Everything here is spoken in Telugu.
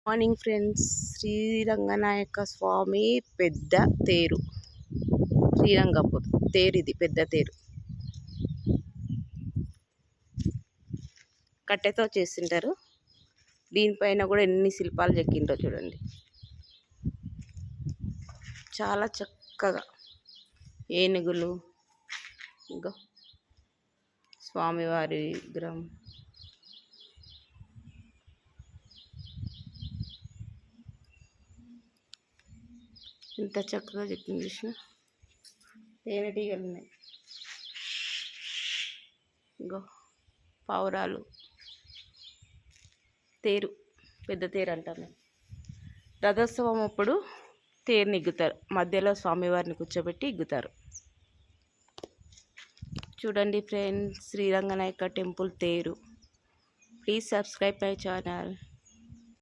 మార్నింగ్ ఫ్రెండ్స్, శ్రీరంగనాయక స్వామి పెద్ద తేరు, శ్రీరంగపూర్ తేరు. ఇది పెద్ద తేరు, కట్టెతో చేసింటారు. దీనిపైన కూడా ఎన్ని శిల్పాలు చెక్కింటో చూడండి. చాలా చక్కగా ఏనుగులు, ఇంకా స్వామివారి విగ్రహం. ఇంత చక్కగా చెక్కింది చూసిన. తేనెటీగలు ఉన్నాయి, ఇంకో పావురాలు. తేరు, పెద్ద తేరు అంటారు. రథోత్సవం అప్పుడు తేరుని ఇగ్గుతారు, మధ్యలో స్వామివారిని కూర్చోబెట్టి ఇగ్గుతారు. చూడండి ఫ్రెండ్స్, శ్రీరంగనాయక టెంపుల్ తేరు. Please subscribe my channel.